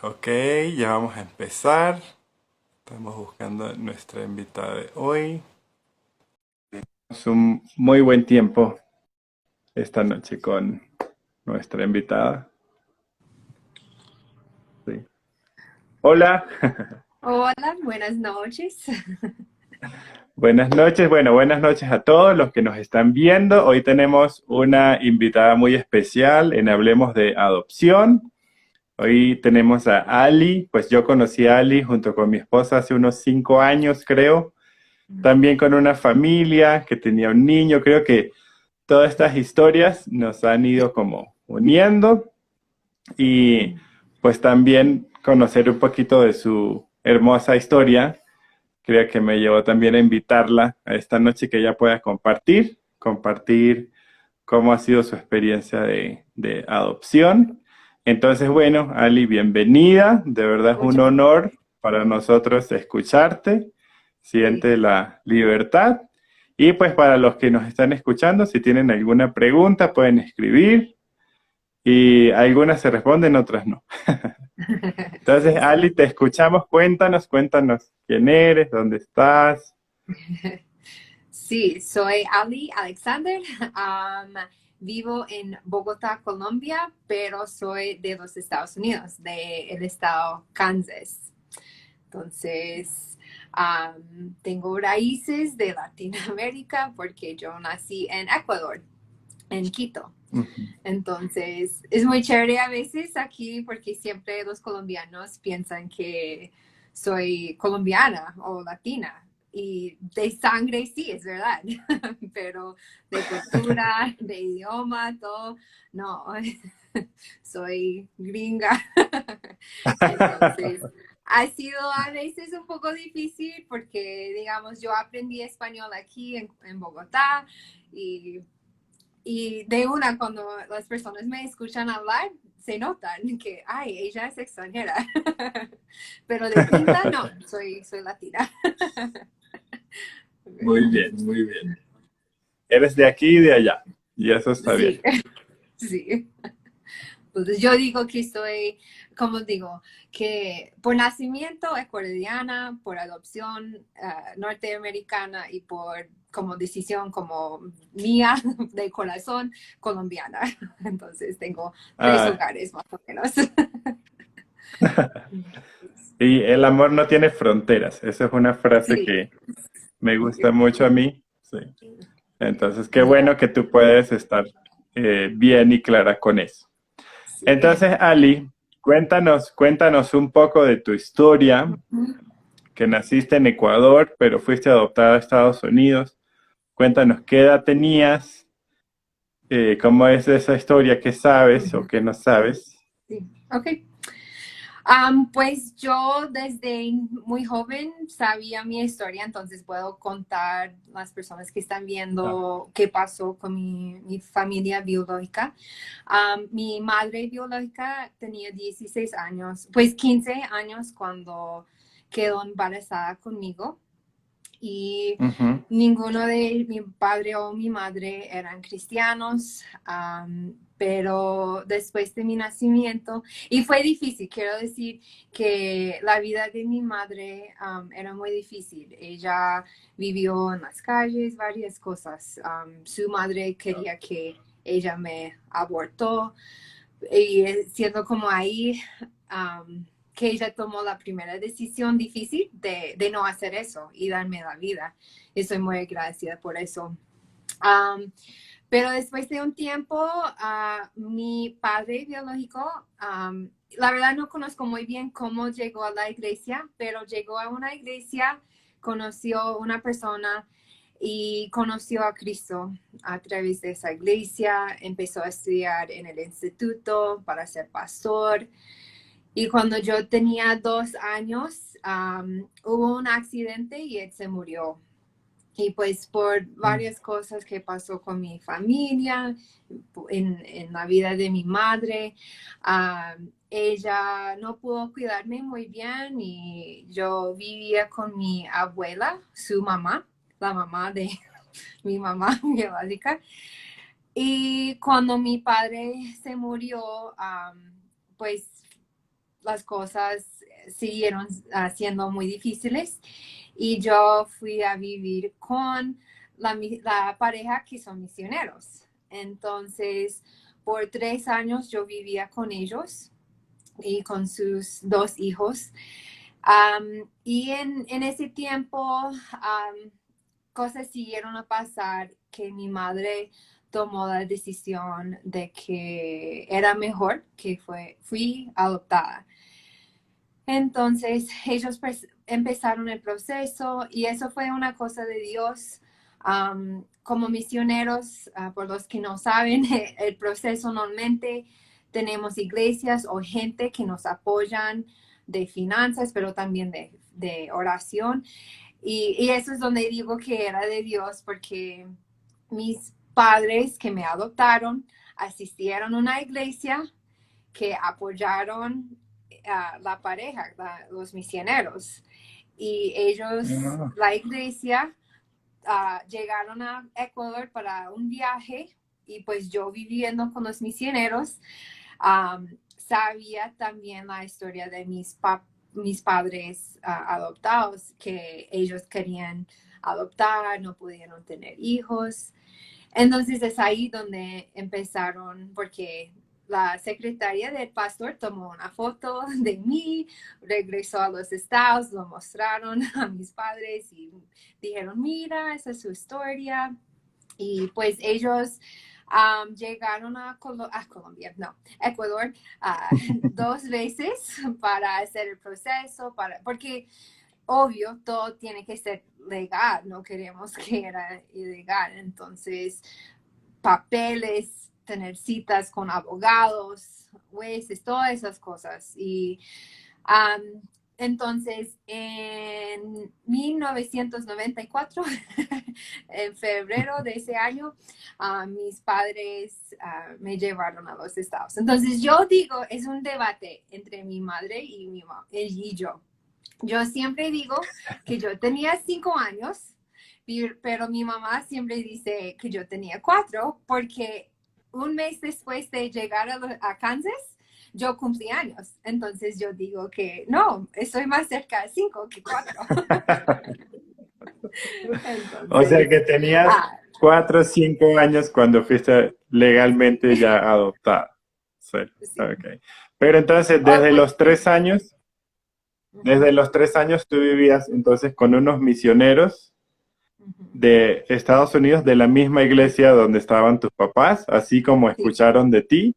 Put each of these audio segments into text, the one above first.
Ok, ya vamos a empezar. Estamos buscando nuestra invitada de hoy. Es un muy buen tiempo esta noche con nuestra invitada. Sí. Hola, Hola, buenas noches. buenas noches. Bueno, buenas noches a todos los que nos están viendo. Hoy tenemos una invitada muy especial en Hablemos de Adopción. Hoy tenemos a Ali. Pues yo conocí a Ali junto con mi esposa hace unos 5 años, creo. También con una familia que tenía un niño. Creo que todas estas historias nos han ido como uniendo y pues también conocer un poquito de su hermosa historia. Creo que me llevó también a invitarla a esta noche que ella pueda compartir cómo ha sido su experiencia de adopción. Entonces, bueno, Ali, bienvenida. De verdad es un Muchas honor para nosotros escucharte. sí. Siente la libertad. Y pues para los que nos están escuchando, si tienen alguna pregunta, pueden escribir y algunas se responden, otras no. Entonces, Sí, sí. Ali, te escuchamos. Cuéntanos quién eres, dónde estás. Sí, soy Ali Alexander. Vivo en Bogotá, Colombia, pero soy de los Estados Unidos, del estado Kansas. Entonces, tengo raíces de Latinoamérica porque yo nací en Ecuador, en Quito. Ujú. Entonces, es muy chévere a veces aquí porque siempre los colombianos piensan que soy colombiana o latina. Y de sangre sí, es verdad, pero de cultura, de idioma, todo, no, soy gringa. Entonces, ha sido a veces un poco difícil porque, digamos, yo aprendí español aquí en Bogotá y de una, cuando las personas me escuchan hablar, se notan que, ay, ella es extranjera. Pero de pinta, no, soy latina. Muy bien, muy bien. Eres de aquí y de allá, y eso está bien. Sí, sí. Entonces yo digo que soy, como digo, que por nacimiento ecuatoriana, por adopción norteamericana y por como decisión como mía de corazón colombiana. Entonces tengo tres Ah, hogares más o menos. y el amor no tiene fronteras. Esa es una frase Sí, que me gusta mucho a mí. Sí. Entonces, qué yeah, bueno que tú puedes estar bien y clara con eso. sí. Entonces, Ali, cuéntanos un poco de tu historia, que naciste en Ecuador, pero fuiste adoptada a Estados Unidos. Cuéntanos qué edad tenías, cómo es esa historia, qué sabes o qué no sabes. Sí, ok. Pues yo desde muy joven sabía mi historia, entonces puedo contar las personas que están Ah, viendo qué pasó con mi familia biológica. Mi madre biológica tenía 16 años, pues 15 años cuando quedó embarazada conmigo y ujú. ninguno de mi padre o mi madre eran cristianos, pero después de mi nacimiento, y fue difícil, quiero decir que la vida de mi madre era muy difícil. Ella vivió en las calles, varias cosas. Su madre quería que ella me abortó y siendo como ahí, que ella tomó la primera decisión difícil de no hacer eso y darme la vida. Y estoy muy agradecida por eso. Um, pero después de un tiempo, mi padre biológico, la verdad no conozco muy bien cómo llegó a la iglesia, pero llegó a una iglesia, conoció una persona y conoció a Cristo a través de esa iglesia, empezó a estudiar en el instituto para ser pastor. Y cuando yo tenía 2 años, hubo un accidente y él se murió. Y pues por varias cosas que pasó con mi familia, en la vida de mi madre, ella no pudo cuidarme muy bien y yo vivía con mi abuela, su mamá, la mamá de mi mamá biológica. Y cuando mi padre se murió, pues las cosas siguieron siendo muy difíciles y yo fui a vivir con la pareja que son misioneros. Entonces, por 3 años yo vivía con ellos y con sus 2 hijos. Y en ese tiempo, cosas siguieron a pasar que mi madre tomó la decisión de que era mejor que fui adoptada. Entonces ellos empezaron el proceso y eso fue una cosa de Dios. Como misioneros, por los que no saben, el proceso normalmente tenemos iglesias o gente que nos apoyan de finanzas, pero también de oración. Y eso es donde digo que era de Dios, porque mis padres que me adoptaron asistieron a una iglesia que apoyaron a la pareja, los misioneros. Y ellos, Ah, la iglesia, llegaron a Ecuador para un viaje y pues yo viviendo con los misioneros, sabía también la historia de mis padres adoptados, que ellos querían adoptar, no pudieron tener hijos. Entonces es ahí donde empezaron, porque la secretaria del pastor tomó una foto de mí, regresó a los estados, lo mostraron a mis padres y dijeron, mira, esa es su historia. Y pues ellos llegaron a Colombia, no, Ecuador, 2 veces para hacer el proceso, porque obvio, todo tiene que ser legal, no queremos que era ilegal. Entonces, papeles, tener citas con abogados, jueces, todas esas cosas. Y um, entonces, en 1994, en febrero de ese año, mis padres me llevaron a los estados. Entonces, yo digo, es un debate entre mi madre y yo. Yo siempre digo que yo tenía 5 años, pero mi mamá siempre dice que yo tenía 4, porque un mes después de llegar a Kansas, yo cumplí años. Entonces yo digo que no, estoy más cerca de 5 que 4. o sea Entonces, que tenías ah, 4 o 5 años cuando fuiste legalmente ya adoptada. Sí, sí. ok. Pero entonces, Oh, pues, desde ujú, los 3 años tú vivías entonces con unos misioneros ujú, de Estados Unidos, de la misma iglesia donde estaban tus papás, así como sí, escucharon de ti,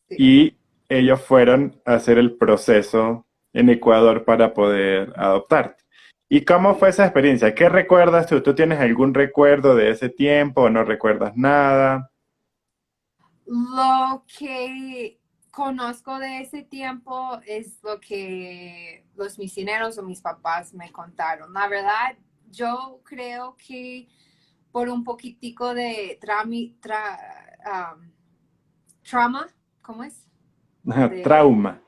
sí. y ellos fueron a hacer el proceso en Ecuador para poder adoptarte. ¿Y cómo fue esa experiencia? ¿Qué recuerdas tú? ¿Tú tienes algún recuerdo de ese tiempo o no recuerdas nada? Lo que conozco de ese tiempo es lo que los misioneros o mis papás me contaron. La verdad, yo creo que por un poquitico de trauma, ¿cómo es? De Trauma.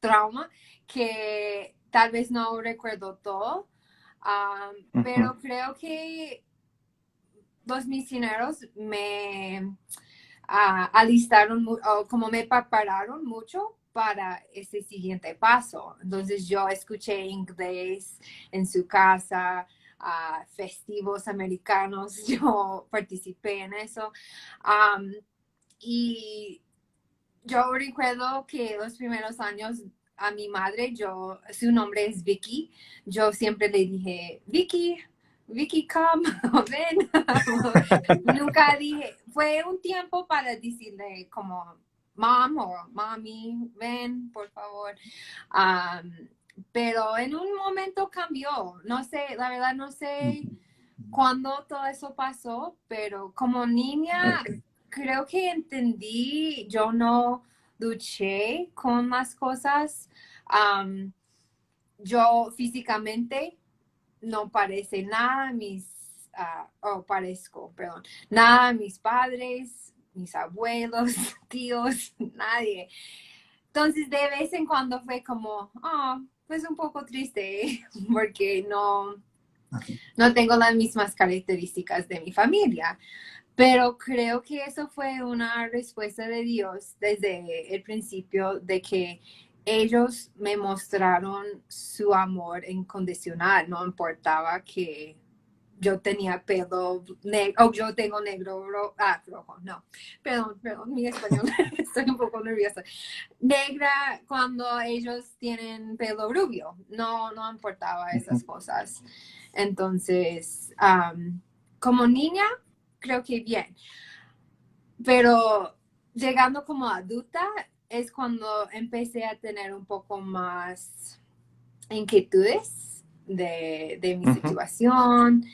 trauma, que tal vez no recuerdo todo, Ujú. pero creo que los misioneros me alistaron, o como me prepararon mucho para ese siguiente paso. Entonces yo escuché inglés en su casa, festivos americanos, yo participé en eso. Um, y yo recuerdo que los primeros años a mi madre, su nombre es Vicky, yo siempre le dije, Vicky, Vicky, come, ven. Nunca dije, fue un tiempo para decirle como mom o mommy, ven, por favor. Um, pero en un momento cambió, no sé, la verdad no sé cuándo todo eso pasó, pero como niña Ok. creo que entendí, yo no luché con las cosas. Um, yo físicamente no parece nada parezco, perdón, nada a mis padres, mis abuelos, tíos, nadie. Entonces de vez en cuando fue como, pues un poco triste porque no tengo las mismas características de mi familia. Pero creo que eso fue una respuesta de Dios desde el principio de que ellos me mostraron su amor incondicional, no importaba que yo tenía pelo negro, o yo tengo negro, rojo, no, perdón, mi español, estoy un poco nerviosa. Negra cuando ellos tienen pelo rubio, no importaba esas cosas. Entonces, como niña, creo que bien, pero llegando como adulta es cuando empecé a tener un poco más inquietudes de mi Ujú. situación,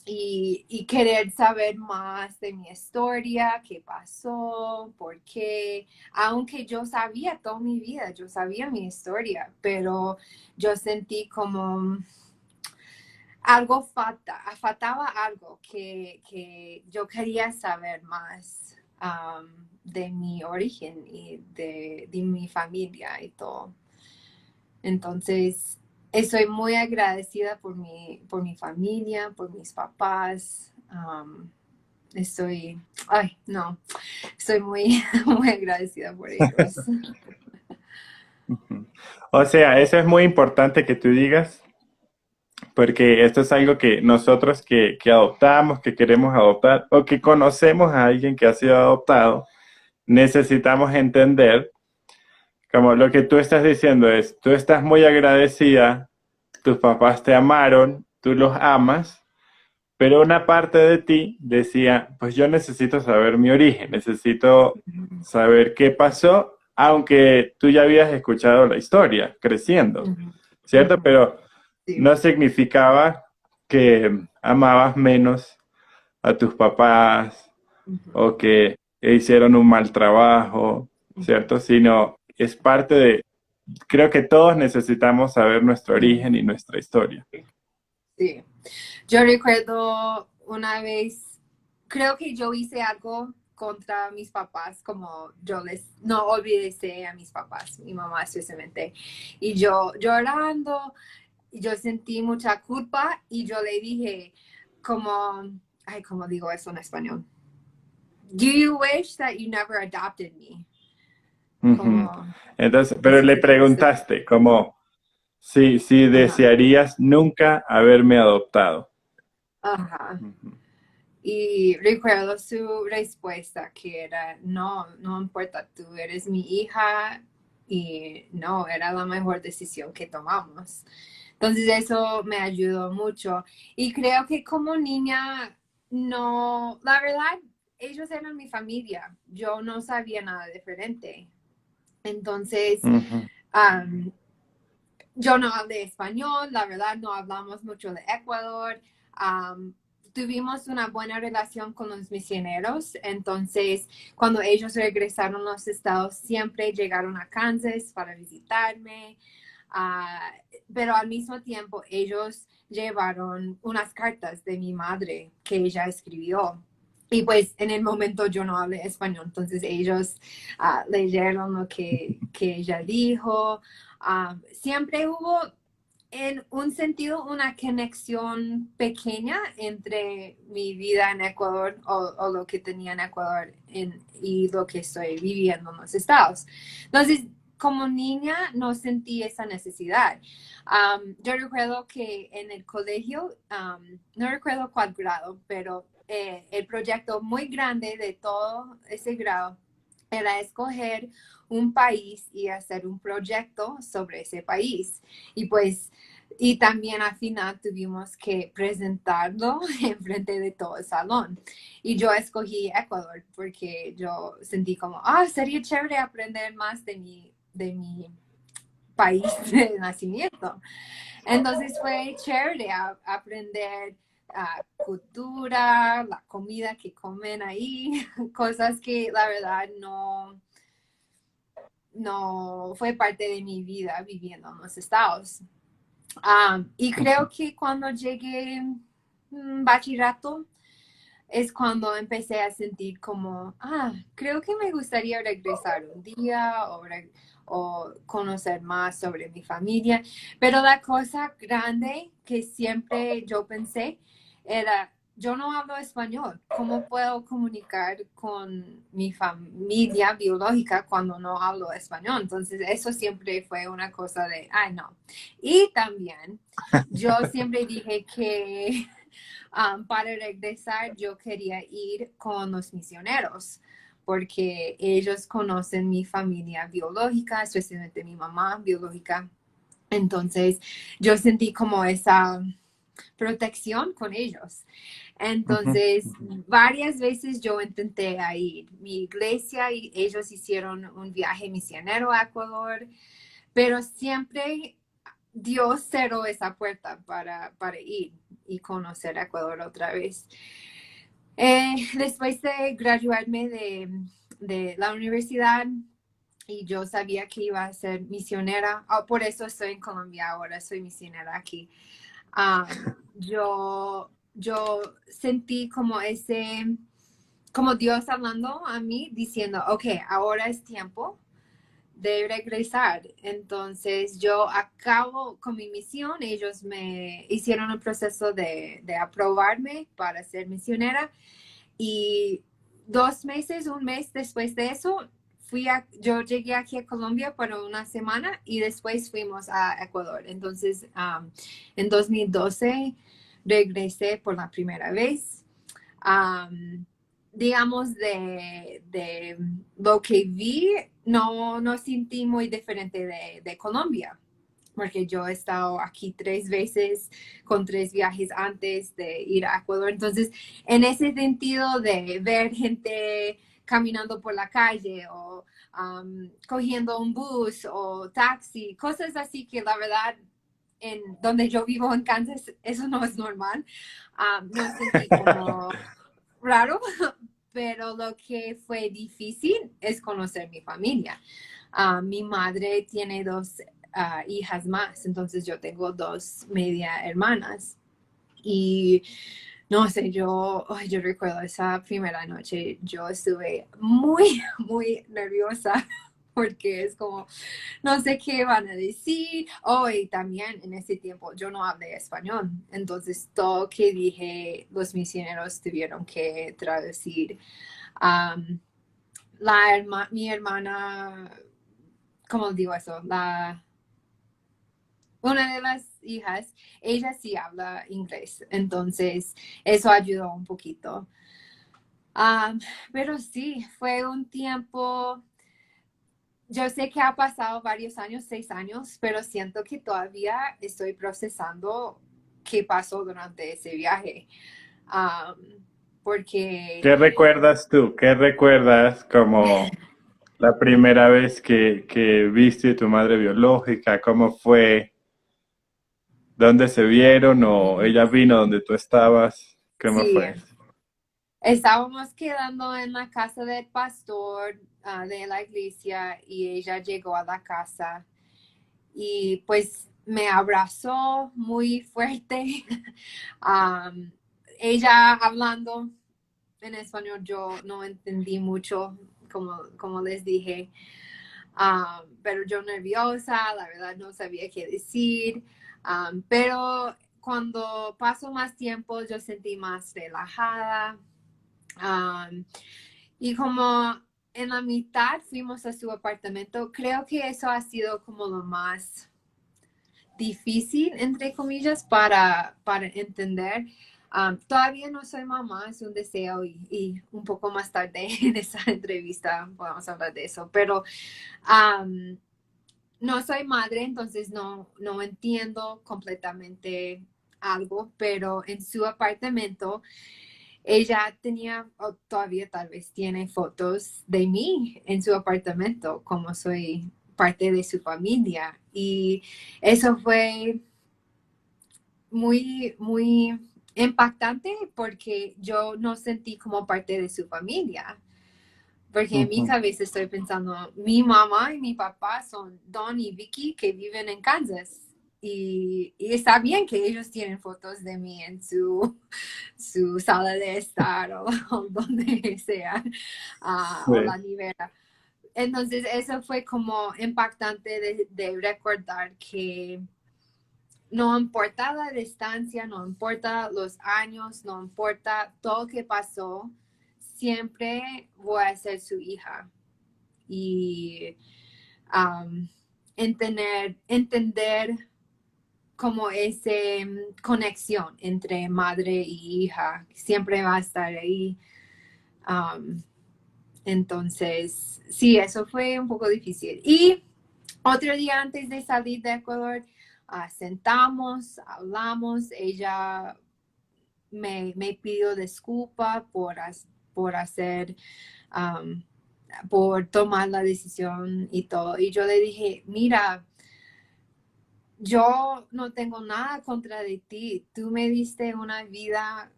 y querer saber más de mi historia, qué pasó, por qué, aunque yo sabía toda mi vida, yo sabía mi historia, pero yo sentí como algo faltaba algo que yo quería saber más, de mi origen y de mi familia y todo. Entonces, estoy muy agradecida por mi familia, por mis papás. Ay, no, estoy muy, muy agradecida por ellos. Ujú. O sea, eso es muy importante que tú digas, porque esto es algo que nosotros que adoptamos, que queremos adoptar o que conocemos a alguien que ha sido adoptado, necesitamos entender, como lo que tú estás diciendo es, tú estás muy agradecida, tus papás te amaron, tú los amas, pero una parte de ti decía, pues yo necesito saber mi origen, necesito saber qué pasó, aunque tú ya habías escuchado la historia creciendo, Ujú, ¿cierto? ujú, Pero sí, no significaba que amabas menos a tus papás ujú, o que hicieron un mal trabajo, ujú, ¿cierto? Sino es parte de, creo que todos necesitamos saber nuestro origen y nuestra historia. sí. Yo recuerdo una vez, creo que yo hice algo contra mis papás, como yo no olvidé a mis papás, mi mamá especialmente, y yo llorando, y yo sentí mucha culpa, y yo le dije, como, ay, ¿cómo digo eso en español? Do you wish that you never adopted me? Ujú. Como, Entonces, pero le sí, preguntaste como si ajá, desearías nunca haberme adoptado. ajá. Ujú. Y recuerdo su respuesta que era, no importa, tú eres mi hija y no, era la mejor decisión que tomamos. Entonces eso me ayudó mucho. Y creo que como niña, no, la verdad, ellos eran mi familia. Yo no sabía nada diferente. Entonces, Ujú. um, yo no hablé español, la verdad no hablamos mucho de Ecuador. Um, Tuvimos una buena relación con los misioneros, entonces cuando ellos regresaron a los estados siempre llegaron a Kansas para visitarme, pero al mismo tiempo ellos llevaron unas cartas de mi madre que ella escribió. Y pues en el momento yo no hablé español, entonces ellos leyeron lo que ella dijo. Siempre hubo en un sentido una conexión pequeña entre mi vida en Ecuador o lo que tenía en Ecuador y lo que estoy viviendo en los estados. Entonces, como niña no sentí esa necesidad. Yo recuerdo que en el colegio, no recuerdo cuál grado, pero el proyecto muy grande de todo ese grado era escoger un país y hacer un proyecto sobre ese país. Y pues, y también al final tuvimos que presentarlo en frente de todo el salón. Y yo escogí Ecuador porque yo sentí como, sería chévere aprender más de mi país de nacimiento. Entonces fue chévere aprender cultura, la comida que comen ahí, cosas que la verdad no fue parte de mi vida viviendo en los estados. Y creo que cuando llegué bachillerato es cuando empecé a sentir como, creo que me gustaría regresar un día o conocer más sobre mi familia. Pero la cosa grande que siempre yo pensé era, yo no hablo español. ¿Cómo puedo comunicar con mi familia biológica cuando no hablo español? Entonces, eso siempre fue una cosa de, ay, no. Y también, yo siempre dije que para regresar yo quería ir con los misioneros porque ellos conocen mi familia biológica, especialmente mi mamá biológica. Entonces, yo sentí como esa protección con ellos. Ujú. Entonces, varias veces yo intenté ir. Mi iglesia y ellos hicieron un viaje misionero a Ecuador, pero siempre Dios cerró esa puerta para ir y conocer Ecuador otra vez. Después de graduarme de la universidad, y yo sabía que iba a ser misionera. Oh, por eso estoy en Colombia ahora, soy misionera aquí. Yo sentí como como Dios hablando a mí, diciendo, ok, ahora es tiempo de regresar. Entonces yo acabo con mi misión, ellos me hicieron el proceso de aprobarme para ser misionera y 2 meses, un mes después de eso, yo llegué aquí a Colombia por una semana y después fuimos a Ecuador. Entonces, en 2012 regresé por la primera vez. Digamos, de lo que vi, no sentí muy diferente de Colombia, porque yo he estado aquí 3 veces con 3 viajes antes de ir a Ecuador. Entonces, en ese sentido de ver gente caminando por la calle o cogiendo un bus o taxi, cosas así que la verdad en donde yo vivo en Kansas, eso no es normal. No sentí como raro, pero lo que fue difícil es conocer mi familia. Mi madre tiene dos hijas más, entonces yo tengo dos media hermanas. Y no sé, yo recuerdo esa primera noche, yo estuve muy, muy nerviosa porque es como, no sé qué van a decir. Hoy también en ese tiempo yo no hablé español, entonces todo que dije los misioneros tuvieron que traducir. Um, mi hermana, ¿cómo digo eso? Una de las hijas, ella sí habla inglés, entonces eso ayudó un poquito. Um, pero sí, fue un tiempo. Yo sé que ha pasado varios años, 6 años, pero siento que todavía estoy procesando qué pasó durante ese viaje. Porque ¿Qué recuerdas tú? ¿Qué recuerdas como la primera vez que viste a tu madre biológica? ¿Cómo fue? ¿Dónde se vieron? ¿O ella vino donde tú estabas? ¿Cómo sí, fue? estábamos quedando en la casa del pastor de la iglesia y ella llegó a la casa y pues me abrazó muy fuerte. Um, Ella hablando en español, yo no entendí mucho, como les dije. Pero yo nerviosa, la verdad no sabía qué decir. Pero cuando pasó más tiempo, yo sentí más relajada. Um, y como en la mitad fuimos a su apartamento, creo que eso ha sido como lo más difícil, entre comillas, para entender. Todavía no soy mamá, es un deseo y un poco más tarde en esa entrevista podemos hablar de eso, pero no soy madre, entonces no entiendo completamente algo, pero en su apartamento ella tenía, o todavía tal vez tiene fotos de mí en su apartamento, como soy parte de su familia. Y eso fue muy, muy impactante porque yo no sentí como parte de su familia. Porque en mi Ujú. cabeza estoy pensando, mi mamá y mi papá son Don y Vicky que viven en Kansas. Y está bien que ellos tienen fotos de mí en su sala de estar o donde sea, o la Sí. nevera. Entonces, eso fue como impactante de recordar que no importa la distancia, no importa los años, no importa todo lo que pasó, siempre voy a ser su hija. Y entender como esa conexión entre madre y hija siempre va a estar ahí. Entonces, sí, eso fue un poco difícil. Y otro día antes de salir de Ecuador, sentamos, hablamos, ella me pidió disculpa por hacer, um, por tomar la decisión y todo. Y yo le dije, mira, yo no tengo nada contra de ti. Tú me diste una vida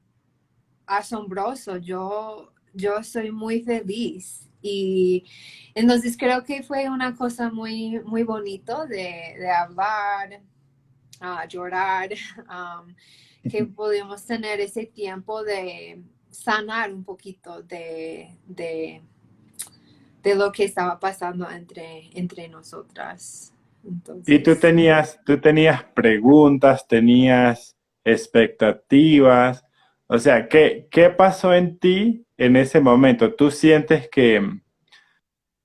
asombrosa. Yo soy muy feliz. Y entonces creo que fue una cosa muy, muy bonito de hablar, llorar, que pudimos tener ese tiempo de sanar un poquito de lo que estaba pasando entre nosotras. Y Entonces, tú tenías preguntas, tenías expectativas. O sea, ¿qué pasó en ti en ese momento? ¿Tú sientes que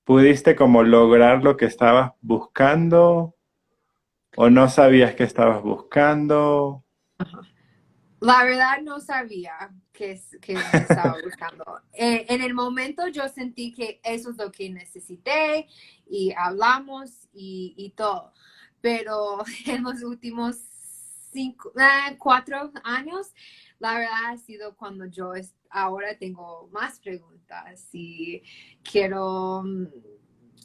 pudiste como lograr lo que estabas buscando o no sabías que estabas buscando? la verdad no sabía que lo que estaba buscando. En el momento yo sentí que eso es lo que necesité y hablamos y todo. Pero en los últimos 4 años, la verdad ha sido cuando yo ahora tengo más preguntas y quiero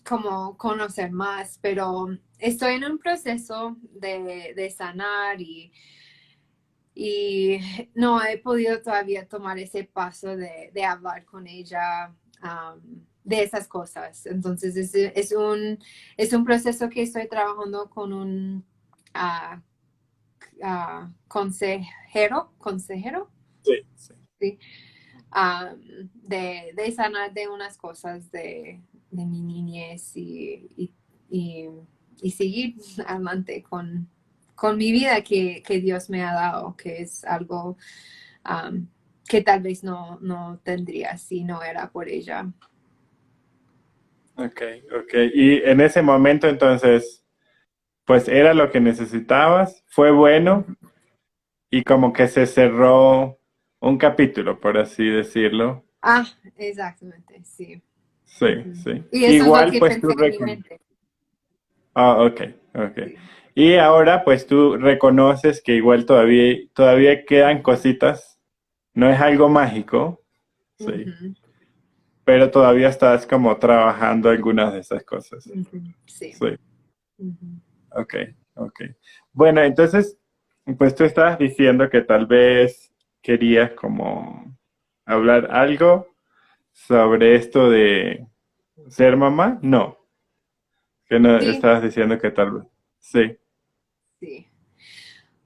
como conocer más, pero estoy en un proceso de sanar y no he podido todavía tomar ese paso de hablar con ella de esas cosas. Entonces es un proceso que estoy trabajando con un ah, consejero, Sí, sí. ¿sí? De sanar de unas cosas de mi niñez y, y seguir adelante con mi vida que Dios me ha dado, que es algo que tal vez no tendría si no era por ella. Ok, ok. Y en ese momento entonces, pues era lo que necesitabas, fue bueno y como que se cerró un capítulo, por así decirlo. Exactamente, sí. Sí, Ujú. sí. Y eso es lo Igual que pues tú pensé en mi mente. Ah, ok, ok. Sí. Y ahora pues tú reconoces que igual todavía quedan cositas, no es algo mágico, sí, Ujú, pero todavía estás como trabajando algunas de esas cosas. ujú, sí. Sí, Ujú. ok, ok. Bueno, entonces, pues tú estabas diciendo que tal vez querías como hablar algo sobre esto de ser mamá. No, que no Sí, estabas diciendo que tal vez. Sí. sí.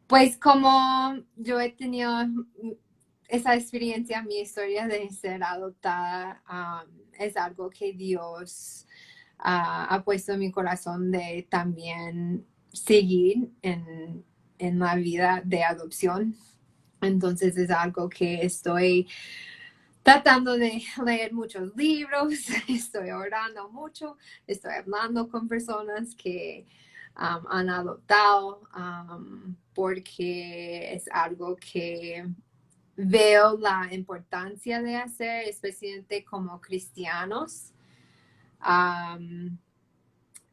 Pues como yo he tenido esa experiencia, mi historia de ser adoptada, es algo que Dios ha puesto en mi corazón de también seguir en la vida de adopción. Entonces es algo que estoy tratando de leer muchos libros, estoy orando mucho, estoy hablando con personas que han adoptado porque es algo que veo la importancia de hacer, especialmente como cristianos. Um,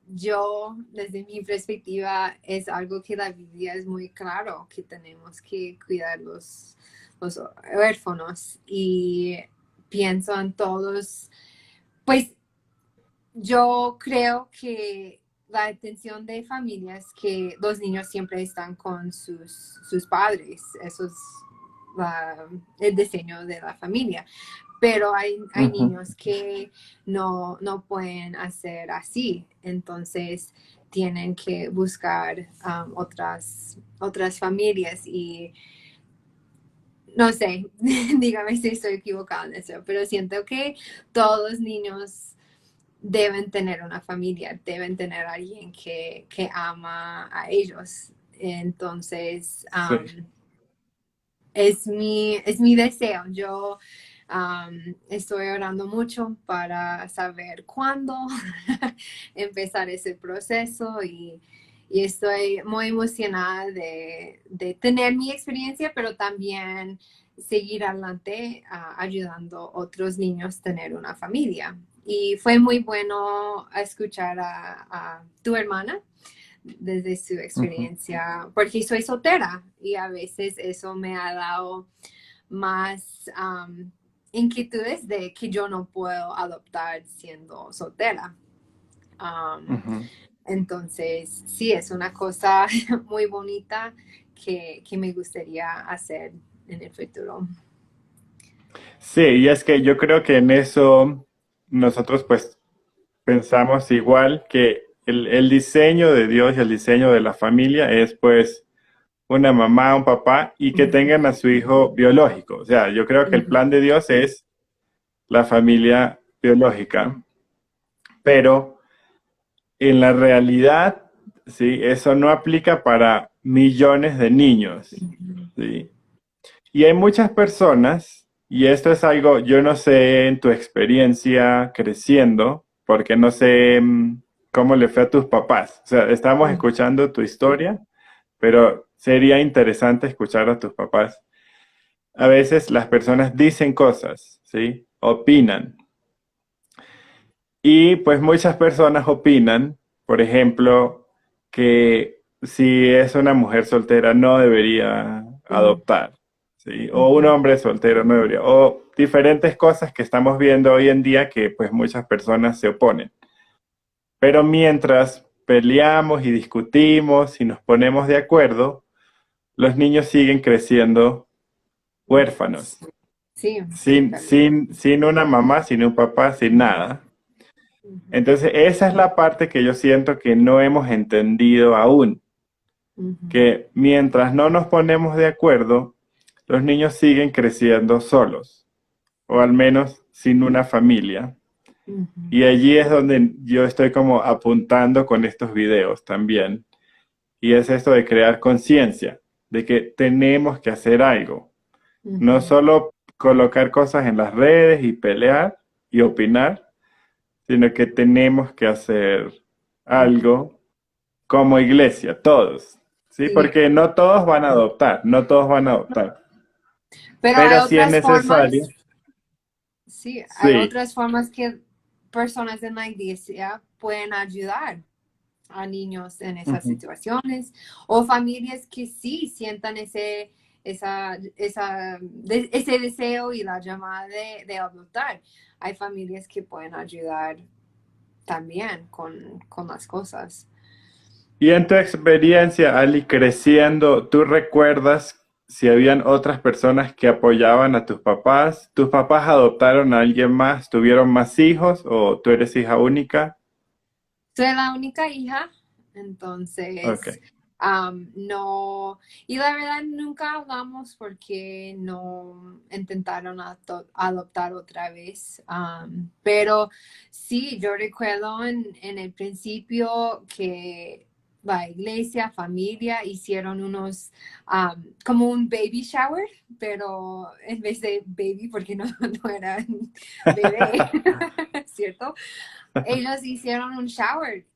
yo, desde mi perspectiva, es algo que la Biblia es muy claro, que tenemos que cuidar los huérfanos y pienso en todos, pues yo creo que la atención de familias, que los niños siempre están con sus padres, eso es el diseño de la familia, pero hay Ujú. niños que no pueden hacer así, entonces tienen que buscar otras familias y no sé, dígame si estoy equivocada en eso, pero siento que todos los niños deben tener una familia, deben tener alguien que ama a ellos. Entonces, Sí. es mi deseo. Yo estoy orando mucho para saber cuándo empezar ese proceso y estoy muy emocionada de tener mi experiencia, pero también seguir adelante ayudando a otros niños a tener una familia. Y fue muy bueno escuchar a tu hermana desde su Ujú. experiencia, porque soy soltera y a veces eso me ha dado más inquietudes de que yo no puedo adoptar siendo soltera. Um, Ujú. entonces, sí, es una cosa muy bonita que me gustaría hacer en el futuro. Sí, y es que yo creo que en eso nosotros pues pensamos igual que el diseño de Dios y el diseño de la familia es pues una mamá, un papá y que Ujú, tengan a su hijo biológico. O sea, yo creo que el ujú, plan de Dios es la familia biológica, pero en la realidad, sí, eso no aplica para millones de niños, ujú, ¿sí? Y hay muchas personas, y esto es algo, yo no sé en tu experiencia creciendo, porque no sé cómo le fue a tus papás. O sea, estamos ujú, escuchando tu historia, pero sería interesante escuchar a tus papás. A veces las personas dicen cosas, ¿sí? Opinan. Y pues muchas personas opinan, por ejemplo, que si es una mujer soltera no debería ujú, adoptar, ¿sí? O un ujú, hombre soltero no debería, o diferentes cosas que estamos viendo hoy en día que pues muchas personas se oponen. Pero mientras peleamos y discutimos y nos ponemos de acuerdo, los niños siguen creciendo huérfanos, sí, sin, también. sin una mamá, sin un papá, sin nada. Ujú, Entonces, esa es la parte que yo siento que no hemos entendido aún, ujú, que mientras no nos ponemos de acuerdo, los niños siguen creciendo solos, o al menos sin una familia. ujú, Y allí es donde yo estoy como apuntando con estos videos también. Y es esto de crear conciencia, de que tenemos que hacer algo. No ujú. solo colocar cosas en las redes y pelear y opinar, sino que tenemos que hacer Ujú. algo como iglesia, todos, ¿sí? Sí, Porque no todos van a adoptar, no todos van a adoptar, pero hay pero sí es otras necesario, formas, sí, hay sí. otras formas que personas en la iglesia pueden ayudar a niños en esas Ujú. situaciones o familias que sí sientan ese deseo y la llamada de adoptar. Hay familias que pueden ayudar también con las cosas. Y en tu experiencia, Ali, creciendo, ¿tú recuerdas si habían otras personas que apoyaban a tus papás? ¿Tus papás adoptaron a alguien más? ¿Tuvieron más hijos o tú eres hija única? Soy la única hija, Ok. entonces no, y la verdad nunca hablamos porque no intentaron adoptar otra vez, pero sí, yo recuerdo en el principio que la iglesia, familia hicieron unos, como un baby shower, pero en vez de baby, porque no, no era bebé, ¿cierto? Ellos hicieron un shower,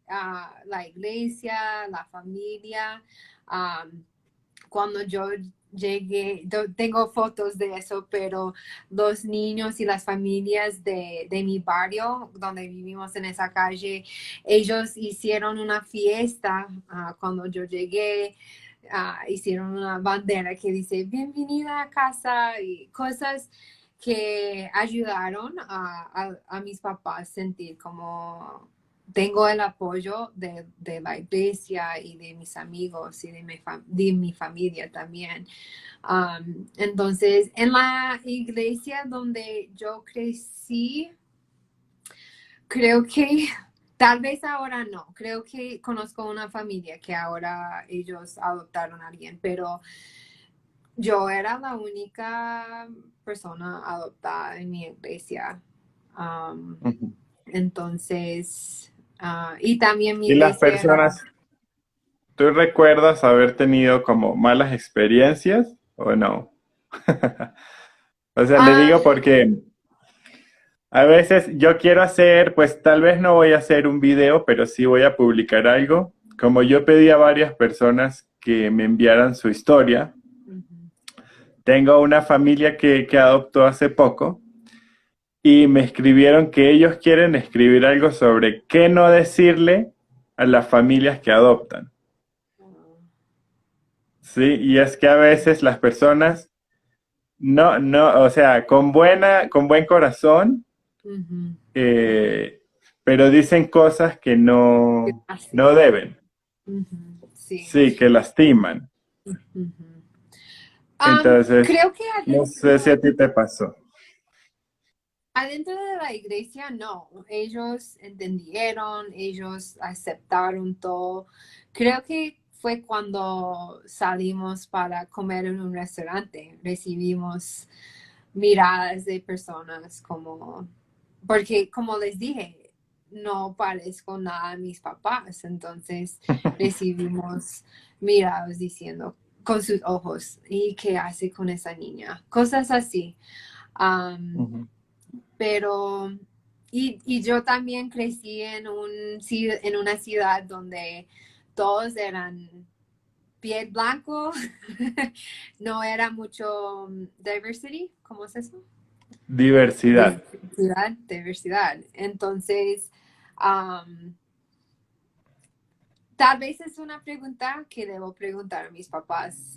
la iglesia, la familia. um, Cuando yo llegué, yo tengo fotos de eso, pero los niños y las familias de mi barrio, donde vivimos en esa calle, ellos hicieron una fiesta cuando yo llegué. Hicieron una bandera que dice bienvenida a casa y cosas que ayudaron a mis papás sentir como tengo el apoyo de la iglesia y de mis amigos y de mi familia también. Entonces, en la iglesia donde yo crecí, creo que tal vez ahora no, creo que conozco una familia que ahora ellos adoptaron a alguien, pero yo era la única persona adoptada en mi iglesia. Um, Ujú. entonces, y también mi Y las iglesia era, personas, ¿tú recuerdas haber tenido como malas experiencias o no? O sea, le Ah, digo porque a veces yo quiero hacer, pues tal vez no voy a hacer un video, pero sí voy a publicar algo. Como yo pedí a varias personas que me enviaran su historia, ujú. tengo una familia que adoptó hace poco y me escribieron que ellos quieren escribir algo sobre qué no decirle a las familias que adoptan. Sí, y es que a veces las personas no, o sea, con buen corazón, Ujú. eh, pero dicen cosas que no Gracias. deben. Ujú. Sí. Sí, que lastiman. Ujú. Entonces, Creo que no sé si adentro, a ti te pasó. adentro de la iglesia no, ellos entendieron, ellos aceptaron todo. Creo que fue cuando salimos para comer en un restaurante, recibimos miradas de personas como, porque como les dije, no parezco nada a mis papás, entonces recibimos miradas diciendo con sus ojos, ¿y qué hace con esa niña? Cosas así. Am, Ujú. pero, y yo también crecí en una ciudad donde todos eran piel blanco, no era mucho diversity, ¿cómo es eso? Diversidad. Diversidad, diversidad. Entonces, am, tal vez es una pregunta que debo preguntar a mis papás,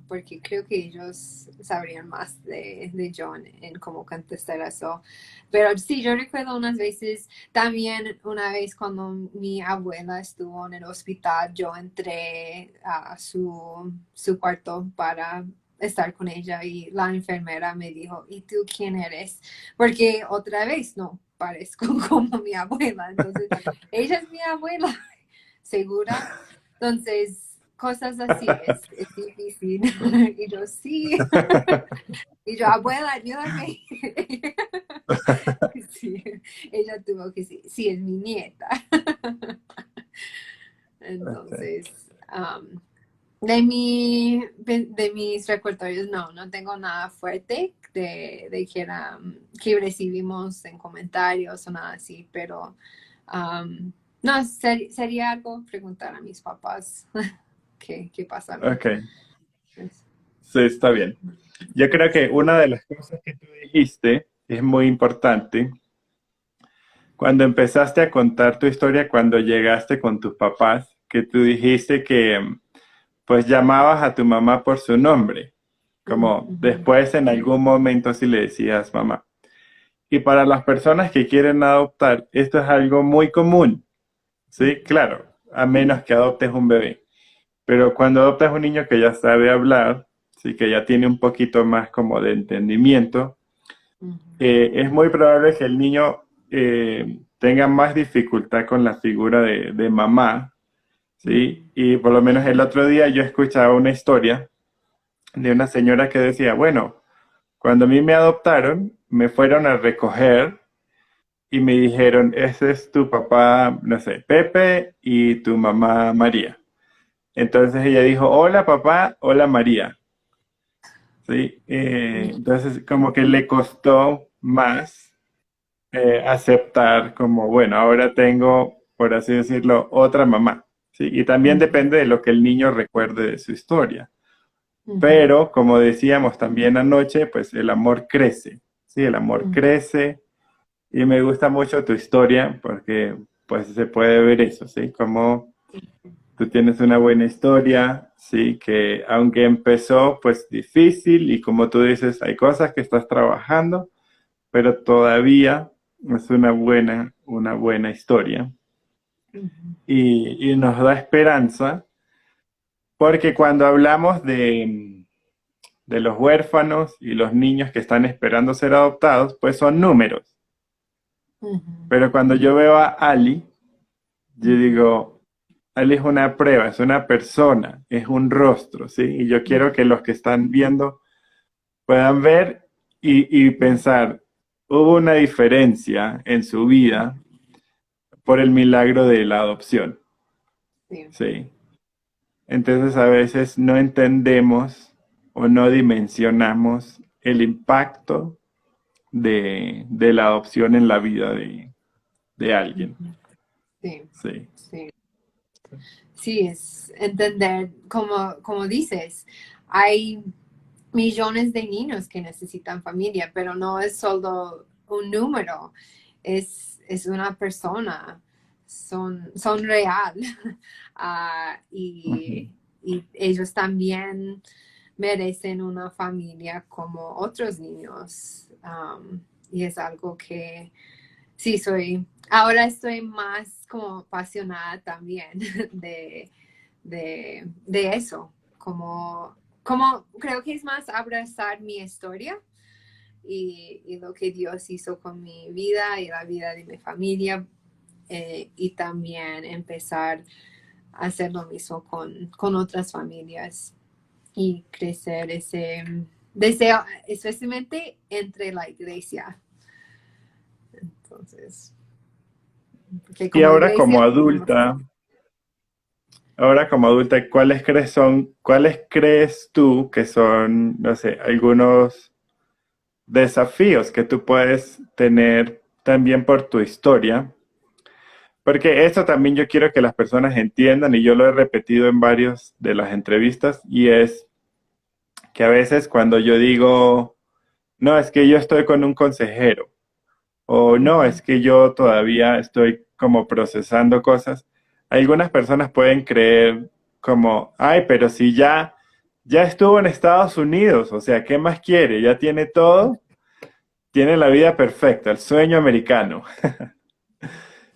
porque creo que ellos sabrían más de John en cómo contestar eso. Pero sí, yo recuerdo unas veces, también una vez cuando mi abuela estuvo en el hospital, yo entré a su cuarto para estar con ella y la enfermera me dijo, ¿y tú quién eres? Porque otra vez no parezco como mi abuela, entonces ella es mi abuela segura. Entonces, cosas así es difícil. Y yo, sí. Y yo, abuela, ayúdame. Sí, ella tuvo que sí, sí, es mi nieta. Ok. Entonces, de mis repertorios, no tengo nada fuerte que recibimos en comentarios o nada así, pero no, sería algo preguntar a mis papás qué pasaron. Ok, sí, está bien. Yo creo que una de las cosas que tú dijiste es muy importante. Cuando empezaste a contar tu historia, cuando llegaste con tus papás, que tú dijiste que pues llamabas a tu mamá por su nombre, como Ujú, después en algún momento si le decías mamá. Y para las personas que quieren adoptar, esto es algo muy común, ¿sí? Claro, a menos que adoptes un bebé. Pero cuando adoptas un niño que ya sabe hablar, sí, que ya tiene un poquito más como de entendimiento, ujú, es muy probable que el niño tenga más dificultad con la figura de mamá, ¿sí? ujú, Y por lo menos el otro día yo escuchaba una historia de una señora que decía, bueno, cuando a mí me adoptaron, me fueron a recoger y me dijeron, ese es tu papá, no sé, Pepe y tu mamá María. Entonces ella dijo, hola papá, hola María. ¿Sí? Entonces como que le costó más aceptar como, bueno, ahora tengo, por así decirlo, otra mamá. ¿Sí? Y también ujú, depende de lo que el niño recuerde de su historia. ujú, Pero, como decíamos también anoche, pues el amor crece. Sí, el amor ujú, crece. Y me gusta mucho tu historia porque pues se puede ver eso, ¿sí? Como tú tienes una buena historia, sí, que aunque empezó pues difícil y como tú dices, hay cosas que estás trabajando, pero todavía es una buena historia ujú, y nos da esperanza porque cuando hablamos de los huérfanos y los niños que están esperando ser adoptados, pues son números. ujú, Pero cuando yo veo a Ali, yo ujú, digo, Ali es una prueba, es una persona, es un rostro, ¿sí? Y yo quiero que los que están viendo puedan ver y pensar, hubo una diferencia en su vida por el milagro de la adopción, sí. ¿sí? Entonces a veces no entendemos o no dimensionamos el impacto de la adopción en la vida de alguien. Ujú. Sí, Sí. sí. Sí, es entender, como dices, hay millones de niños que necesitan familia, pero no es solo un número, es una persona, son real. Ah, Ujú. y ellos también merecen una familia como otros niños. Y es algo que sí ahora estoy más como apasionada también de, de eso, como creo que es más abrazar mi historia y lo que Dios hizo con mi vida y la vida de mi familia, y también empezar a hacer lo mismo con otras familias y crecer ese deseo, especialmente entre la iglesia. Entonces, porque Y como iglesia tenemos... ahora como adulta, cuáles crees tú que son, no sé, algunos desafíos que tú puedes tener también por tu historia? Porque esto también yo quiero que las personas entiendan, y yo lo he repetido en varios de las entrevistas, y es que a veces cuando yo digo, no, es que yo estoy con un consejero, o no, Ujú, es que yo todavía estoy como procesando cosas, algunas personas pueden creer como, ay, pero si ya estuvo en Estados Unidos, o sea, ¿qué más quiere? Ya tiene todo, tiene la vida perfecta, el sueño americano.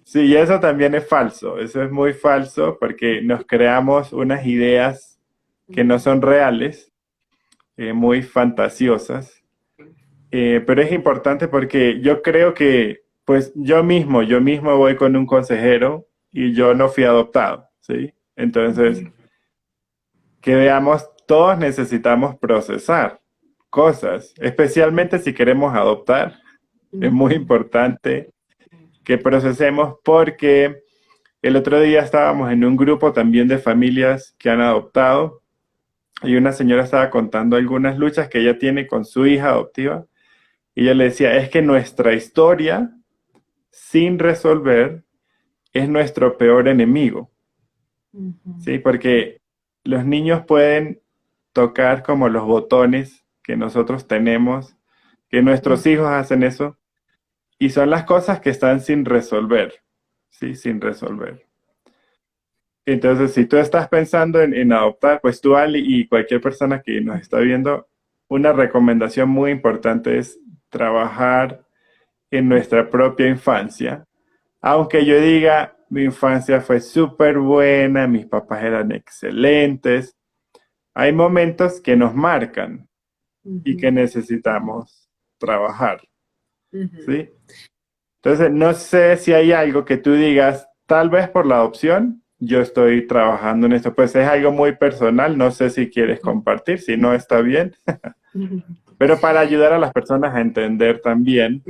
Sí, y eso también es falso, eso es muy falso porque nos creamos unas ideas que no ujú, son reales, muy fantasiosas. Pero es importante porque yo creo que, pues yo mismo voy con un consejero y yo no fui adoptado, ¿sí? Entonces, ujú, que veamos, todos necesitamos procesar cosas, especialmente si queremos adoptar. Es muy ujú, importante que procesemos porque el otro día estábamos en un grupo también de familias que han adoptado y una señora estaba contando algunas luchas que ella tiene con su hija adoptiva. Y ella le decía, es que nuestra historia sin resolver es nuestro peor enemigo, ujú, ¿sí? Porque los niños pueden tocar como los botones que nosotros tenemos, que nuestros ujú, hijos hacen eso, y son las cosas que están sin resolver, ¿sí? Sin resolver. Entonces, si tú estás pensando en adoptar, pues tú, Ali, y cualquier persona que nos está viendo, una recomendación muy importante es trabajar en nuestra propia infancia. Aunque yo diga, mi infancia fue súper buena, mis papás eran excelentes, hay momentos que nos marcan y que ujú, necesitamos trabajar, ujú, ¿sí? Entonces, no sé si hay algo que tú digas, tal vez por la adopción, yo estoy trabajando en esto, pues es algo muy personal, no sé si quieres compartir, si no está bien, ujú. pero para ayudar a las personas a entender también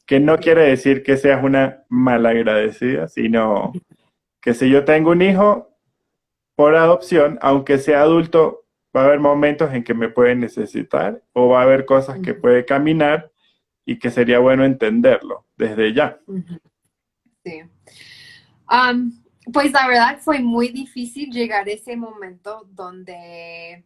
que no quiere Sí, decir que seas una malagradecida, sino que si yo tengo un hijo por adopción, aunque sea adulto, va a haber momentos en que me puede necesitar o va a haber cosas que ujú, puede caminar y que sería bueno entenderlo desde ya. ujú, sí. Am, pues la verdad fue muy difícil llegar a ese momento donde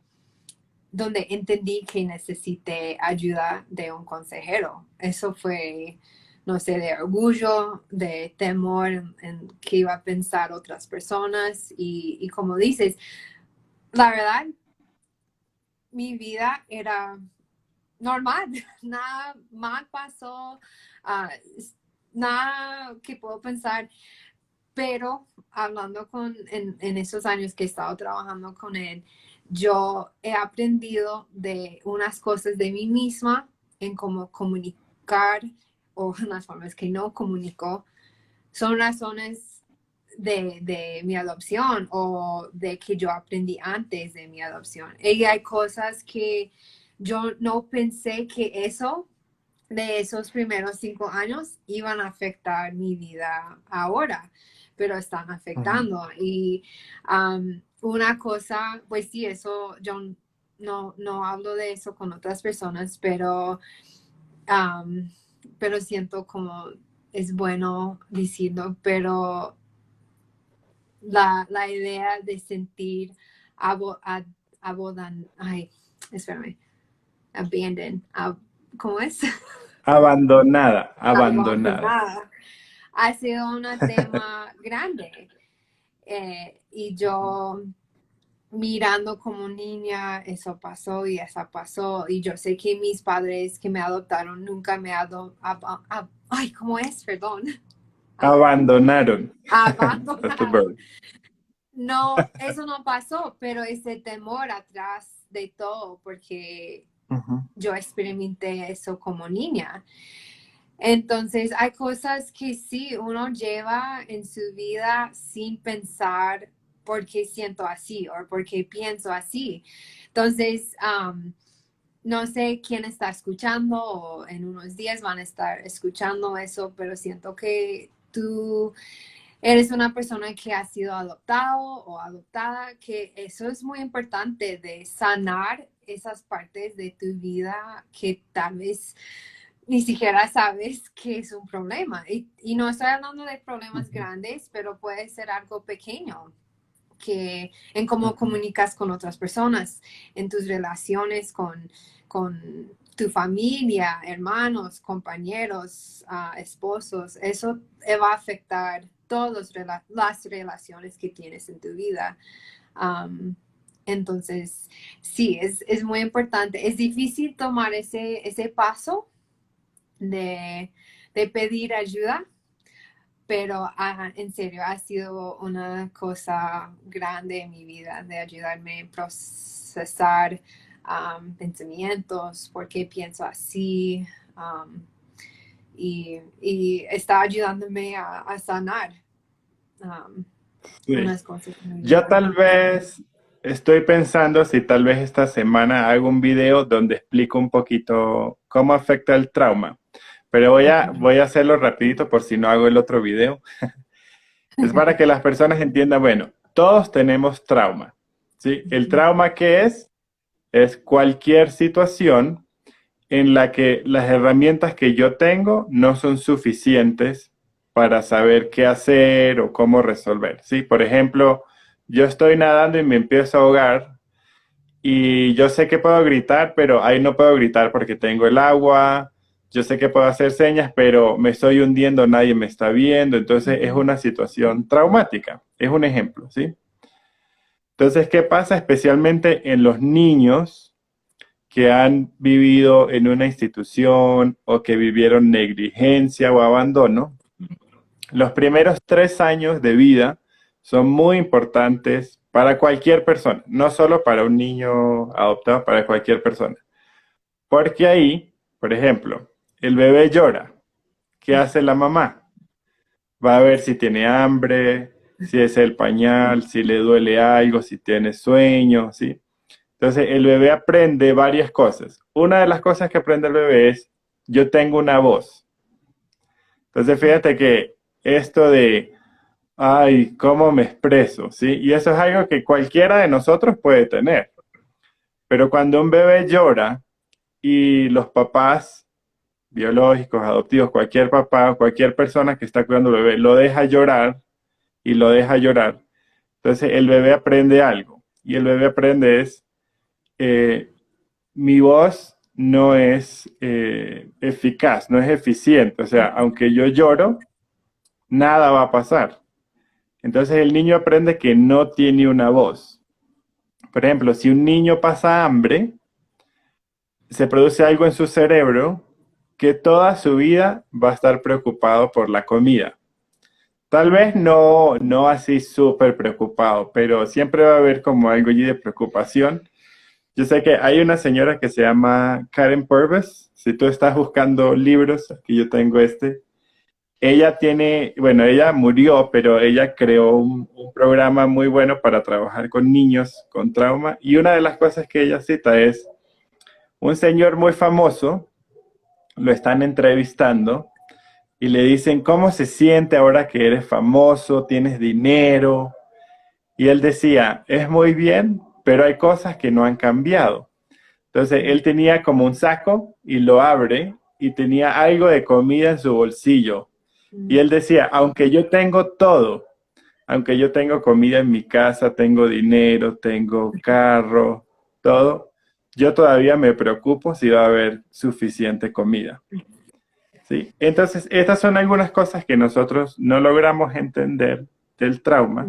entendí que necesité ayuda de un consejero. Eso fue, no sé, de orgullo, de temor en qué iba a pensar otras personas. Y como dices, la verdad, mi vida era normal, nada mal pasó, ah, nada que puedo pensar, pero hablando en esos años que he estado trabajando con él, yo he aprendido de unas cosas de mí misma en cómo comunicar o en las formas que no comunico. Son razones de mi adopción o de que yo aprendí antes de mi adopción. Y hay cosas que yo no pensé que eso de esos primeros 5 años iban a afectar mi vida ahora, pero están Ujú. afectando. Y una cosa, pues sí, eso yo no hablo de eso con otras personas, um, pero siento como es bueno decirlo, pero la idea de sentir ay, espérame, ¿cómo es? Abandonada, abandonada. Abandonada. Ha sido un tema grande. Y yo mirando como niña, eso pasó y eso pasó. Y yo sé que mis padres que me adoptaron nunca me ay, ¿cómo es? Perdón. Abandonaron. A tu Abandonaron. bird. No, eso no pasó, pero ese temor atrás de todo, porque yo experimenté eso como niña. Entonces, hay cosas que sí, uno lleva en su vida sin pensar por qué siento así o por qué pienso así. Entonces, no sé quién está escuchando o en unos días van a estar escuchando eso, pero siento que tú eres una persona que ha sido adoptado o adoptada, que eso es muy importante de sanar esas partes de tu vida que tal vez ni siquiera sabes que es un problema. Y no estoy hablando de problemas grandes, pero puede ser algo pequeño, que en cómo comunicas con otras personas, en tus relaciones con tu familia, hermanos, compañeros, esposos. Eso va a afectar todas las relaciones que tienes en tu vida. Entonces, sí, es muy importante. Es difícil tomar ese paso de pedir ayuda, pero en serio ha sido una cosa grande en mi vida de ayudarme a procesar pensamientos, por qué pienso así, y está ayudándome a sanar Sí. unas cosas en mi Yo vida. tal vez estoy pensando si tal vez esta semana hago un video donde explico un poquito cómo afecta el trauma. Pero voy a hacerlo rapidito por si no hago el otro video. Es para que las personas entiendan, bueno, todos tenemos trauma, ¿sí? El trauma, ¿qué es? Es cualquier situación en la que las herramientas que yo tengo no son suficientes para saber qué hacer o cómo resolver, ¿sí? Por ejemplo, yo estoy nadando y me empiezo a ahogar y yo sé que puedo gritar, pero ahí no puedo gritar porque tengo el agua. Yo sé que puedo hacer señas, pero me estoy hundiendo, nadie me está viendo. Entonces es una situación traumática. Es un ejemplo, ¿sí? Entonces, ¿qué pasa especialmente en los niños que han vivido en una institución o que vivieron negligencia o abandono? Los primeros 3 años de vida son muy importantes para cualquier persona, no solo para un niño adoptado, para cualquier persona. Porque ahí, por ejemplo, el bebé llora. ¿Qué hace la mamá? Va a ver si tiene hambre, si es el pañal, si le duele algo, si tiene sueño, ¿sí? Entonces el bebé aprende varias cosas. Una de las cosas que aprende el bebé es, yo tengo una voz. Entonces fíjate que esto de, ay, ¿cómo me expreso? ¿Sí? Y eso es algo que cualquiera de nosotros puede tener. Pero cuando un bebé llora y los papás biológicos, adoptivos, cualquier papá o cualquier persona que está cuidando al bebé lo deja llorar y lo deja llorar, entonces el bebé aprende algo. Y el bebé aprende es, eh, mi voz no es eficaz, no es eficiente. O sea, aunque yo lloro, nada va a pasar. Entonces el niño aprende que no tiene una voz. Por ejemplo, si un niño pasa hambre, se produce algo en su cerebro que toda su vida va a estar preocupado por la comida. Tal vez no así súper preocupado, pero siempre va a haber como algo allí de preocupación. Yo sé que hay una señora que se llama Karen Purvis. Si tú estás buscando libros, aquí yo tengo este. Ella tiene, bueno, ella murió, pero ella creó un programa muy bueno para trabajar con niños con trauma. Y una de las cosas que ella cita es un señor muy famoso, lo están entrevistando y le dicen, ¿cómo se siente ahora que eres famoso, tienes dinero? Y él decía, es muy bien, pero hay cosas que no han cambiado. Entonces él tenía como un saco y lo abre y tenía algo de comida en su bolsillo. Y él decía, aunque yo tengo todo, aunque yo tengo comida en mi casa, tengo dinero, tengo carro, todo, yo todavía me preocupo si va a haber suficiente comida. ¿Sí? Entonces, estas son algunas cosas que nosotros no logramos entender del trauma.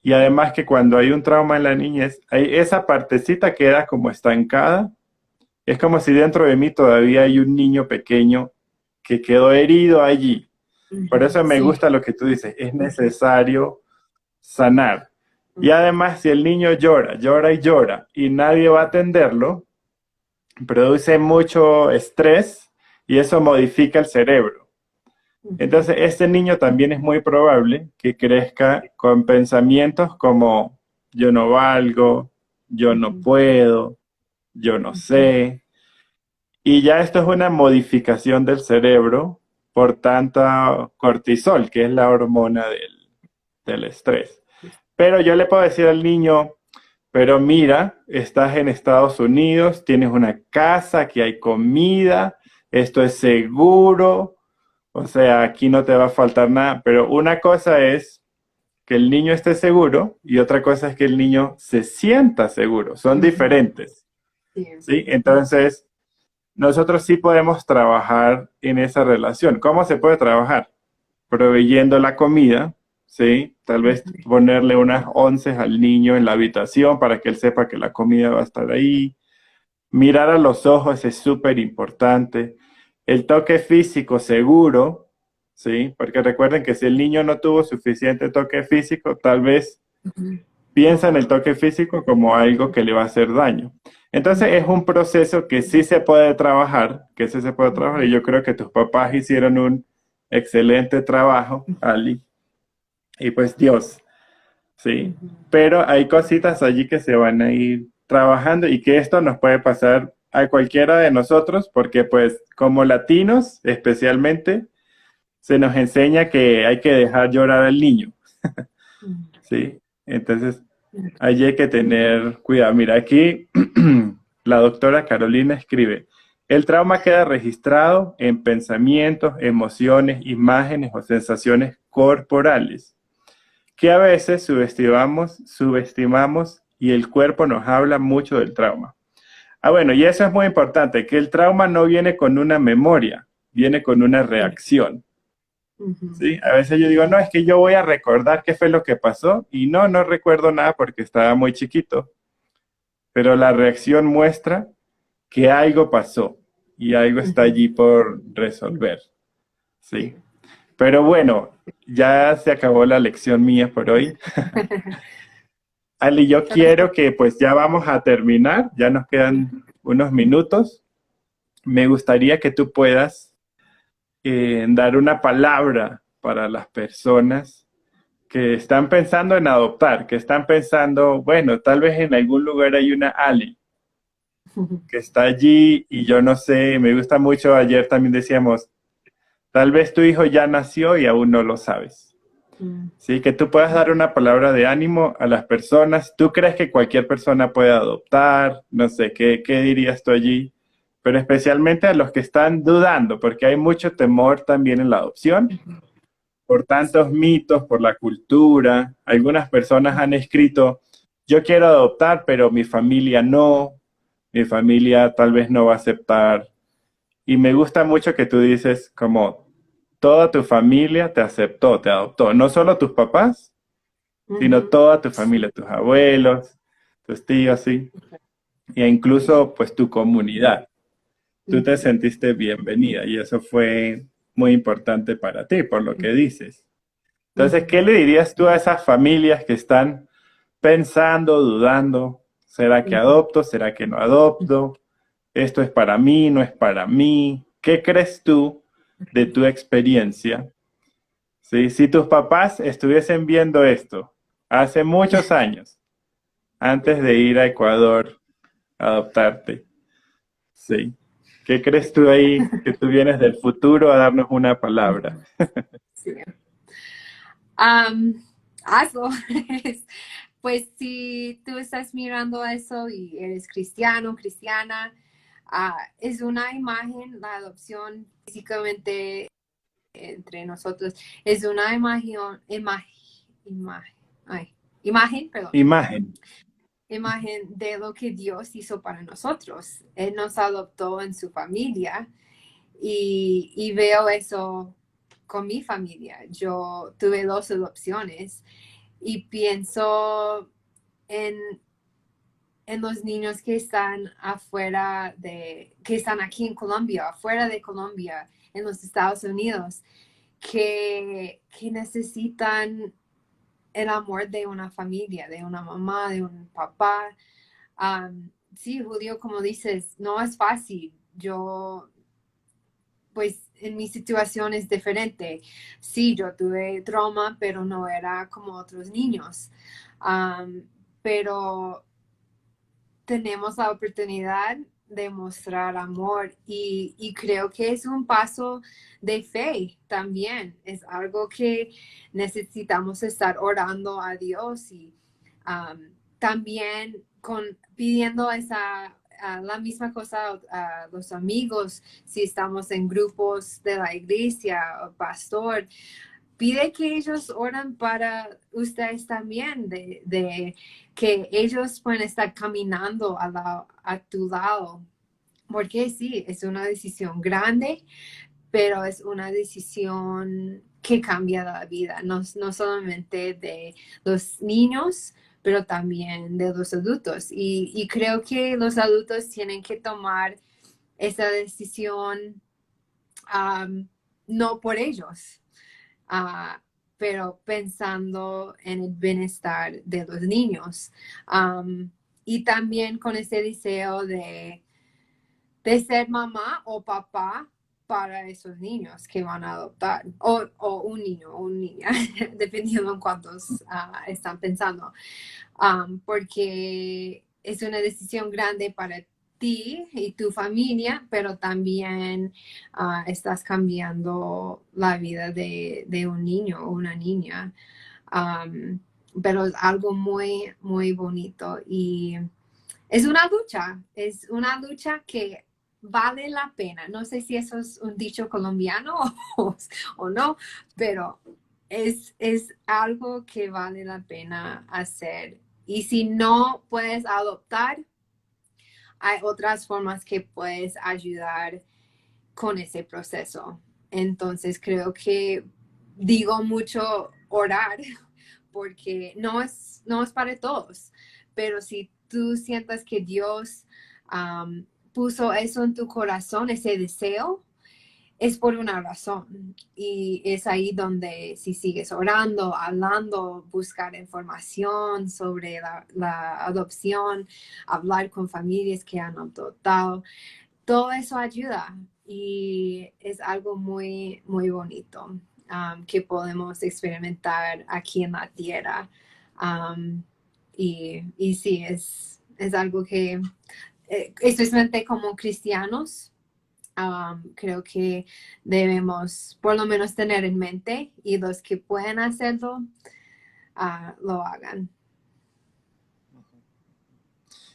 Y además que cuando hay un trauma en la niñez, hay esa partecita queda como estancada. Es como si dentro de mí todavía hay un niño pequeño que quedó herido allí. Por eso me Sí. gusta lo que tú dices, es necesario sanar. Y además, si el niño llora, llora y llora y nadie va a atenderlo, produce mucho estrés y eso modifica el cerebro. Entonces, este niño también es muy probable que crezca con pensamientos como yo no valgo, yo no puedo, yo no sé. Y ya esto es una modificación del cerebro por tanta cortisol, que es la hormona del estrés. Pero yo le puedo decir al niño, pero mira, estás en Estados Unidos, tienes una casa, aquí hay comida, esto es seguro, o sea, aquí no te va a faltar nada. Pero una cosa es que el niño esté seguro y otra cosa es que el niño se sienta seguro. Son diferentes, Sí. ¿sí? Entonces, nosotros sí podemos trabajar en esa relación. ¿Cómo se puede trabajar? Proveyendo la comida, ¿sí? Tal vez ponerle unas onces al niño en la habitación para que él sepa que la comida va a estar ahí. Mirar a los ojos es súper importante. El toque físico seguro, ¿sí? Porque recuerden que si el niño no tuvo suficiente toque físico, tal vez piensa en el toque físico como algo que le va a hacer daño. Entonces es un proceso que sí se puede trabajar, que sí se puede trabajar, y yo creo que tus papás hicieron un excelente trabajo, Ali, y pues Dios, ¿sí? Pero hay cositas allí que se van a ir trabajando y que esto nos puede pasar a cualquiera de nosotros, porque pues como latinos especialmente, se nos enseña que hay que dejar llorar al niño, ¿sí? Entonces, allí hay que tener cuidado. Mira, aquí la doctora Carolina escribe, el trauma queda registrado en pensamientos, emociones, imágenes o sensaciones corporales que a veces subestimamos y el cuerpo nos habla mucho del trauma. Ah, bueno, y eso es muy importante, que el trauma no viene con una memoria, viene con una reacción. ¿Sí? A veces yo digo, no, es que yo voy a recordar qué fue lo que pasó y no, no recuerdo nada porque estaba muy chiquito, pero la reacción muestra que algo pasó y algo está allí por resolver. ¿Sí? Pero bueno, ya se acabó la lección mía por hoy. Ali, yo quiero que pues ya vamos a terminar, ya nos quedan unos minutos. Me gustaría que tú puedas dar una palabra para las personas que están pensando en adoptar, que están pensando, bueno, tal vez en algún lugar hay una Ali que está allí y yo no sé, me gusta mucho, ayer también decíamos, tal vez tu hijo ya nació y aún no lo sabes. Sí, que tú puedas dar una palabra de ánimo a las personas. ¿Tú crees que cualquier persona puede adoptar? No sé, ¿qué dirías tú allí? Pero especialmente a los que están dudando, porque hay mucho temor también en la adopción, por tantos mitos, por la cultura. Algunas personas han escrito, yo quiero adoptar, pero mi familia no, mi familia tal vez no va a aceptar. Y me gusta mucho que tú dices como toda tu familia te aceptó, te adoptó, no solo tus papás, sino toda tu familia, tus abuelos, tus tíos, sí, e incluso pues tu comunidad. Tú te sentiste bienvenida y eso fue muy importante para ti, por lo que dices. Entonces, ¿qué le dirías tú a esas familias que están pensando, dudando? ¿Será que adopto? ¿Será que no adopto? ¿Esto es para mí? ¿No es para mí? ¿Qué crees tú de tu experiencia? ¿Sí? Si tus papás estuviesen viendo esto hace muchos años, antes de ir a Ecuador a adoptarte, ¿sí? ¿Qué crees tú ahí que tú vienes del futuro a darnos una palabra? Sí. Am, hazlo. Pues si tú estás mirando eso y eres cristiano, cristiana, es una imagen, la adopción físicamente entre nosotros, es una ay, imagen, perdón, Imagen. imagen de lo que Dios hizo para nosotros. Él nos adoptó en su familia y veo eso con mi familia. Yo tuve 2 adopciones y pienso en, en los niños que están que están aquí en Colombia, afuera de Colombia, en los Estados Unidos, que necesitan el amor de una familia, de una mamá, de un papá. Sí, Julio, como dices, no es fácil. Yo, pues en mi situación es diferente. Sí, yo tuve trauma, pero no era como otros niños. Pero tenemos la oportunidad de mostrar amor y creo que es un paso de fe también. Es algo que necesitamos estar orando a Dios y también pidiendo la misma cosa a los amigos, si estamos en grupos de la iglesia o pastor, pide que ellos oran para ustedes también, de que ellos pueden estar caminando a tu lado. Porque sí, es una decisión grande, pero es una decisión que cambia la vida, no solamente de los niños, pero también de los adultos. Y creo que los adultos tienen que tomar esa decisión, no por ellos, uh, pero pensando en el bienestar de los niños. Y también con ese deseo de ser mamá o papá para esos niños que van a adoptar, o un niño o una niña, dependiendo en cuántos están pensando, porque es una decisión grande para ti y tu familia, pero también estás cambiando la vida de un niño o una niña. Pero es algo muy, muy bonito y es una lucha que vale la pena. No sé si eso es un dicho colombiano o no, pero es algo que vale la pena hacer. Y si no puedes adoptar, hay otras formas que puedes ayudar con ese proceso. Entonces creo que digo mucho orar porque no es para todos, pero si tú sientas que Dios puso eso en tu corazón, ese deseo, es por una razón. Y es ahí donde si sigues orando, hablando, buscar información sobre la adopción, hablar con familias que han adoptado, todo eso ayuda y es algo muy, muy bonito que podemos experimentar aquí en la tierra. Um, y sí, es algo que, especialmente como cristianos, creo que debemos por lo menos tener en mente y los que pueden hacerlo, lo hagan.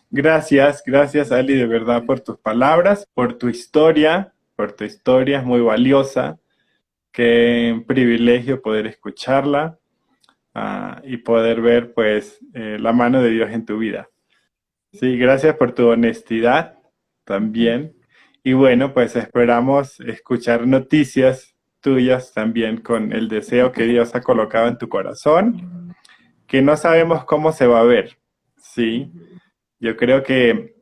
Gracias, gracias Ali, de verdad, por tus palabras, por tu historia es muy valiosa. Qué privilegio poder escucharla y poder ver, pues, la mano de Dios en tu vida. Sí, gracias por tu honestidad también. Y bueno, pues esperamos escuchar noticias tuyas también con el deseo que Dios ha colocado en tu corazón, que no sabemos cómo se va a ver. Sí, yo creo que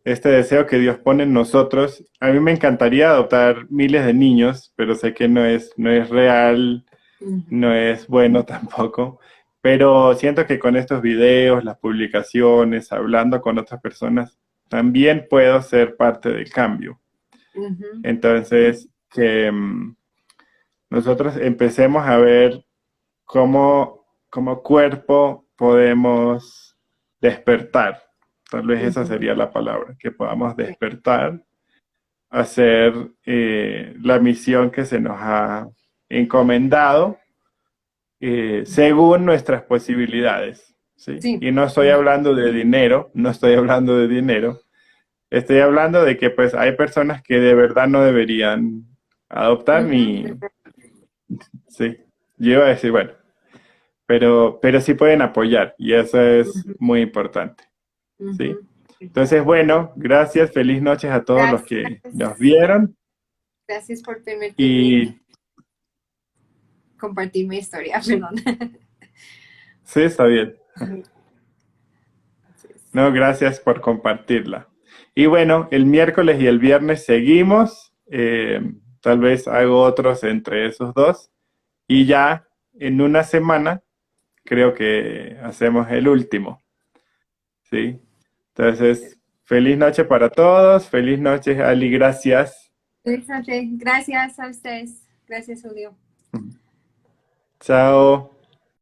este deseo que Dios pone en nosotros, a mí me encantaría adoptar miles de niños, pero sé que no es real, no es bueno tampoco. Pero siento que con estos videos, las publicaciones, hablando con otras personas, también puedo ser parte del cambio. Ujú. Entonces, que nosotros empecemos a ver cómo como cuerpo podemos despertar. Tal vez esa Ujú. sería la palabra, que podamos despertar, hacer la misión que se nos ha encomendado según nuestras posibilidades, ¿sí? Sí. Y no estoy hablando de dinero, no estoy hablando de dinero, estoy hablando de que pues hay personas que de verdad no deberían adoptar ni, Ujú, sí, yo iba a decir, bueno, pero sí pueden apoyar y eso es ujú, muy importante, ¿sí? ujú. Entonces, bueno, gracias, feliz noches a todos los que nos Gracias. vieron Gracias por permitirme y compartir mi historia, perdón. sí, está bien. Gracias. No, gracias por compartirla. Y bueno, el miércoles y el viernes seguimos. Tal vez hago otros entre esos dos. Y ya en una semana creo que hacemos el último. ¿Sí? Entonces, feliz noche para todos. Feliz noche, Ali. Gracias. Gracias a ustedes. Gracias, Julio. Chao.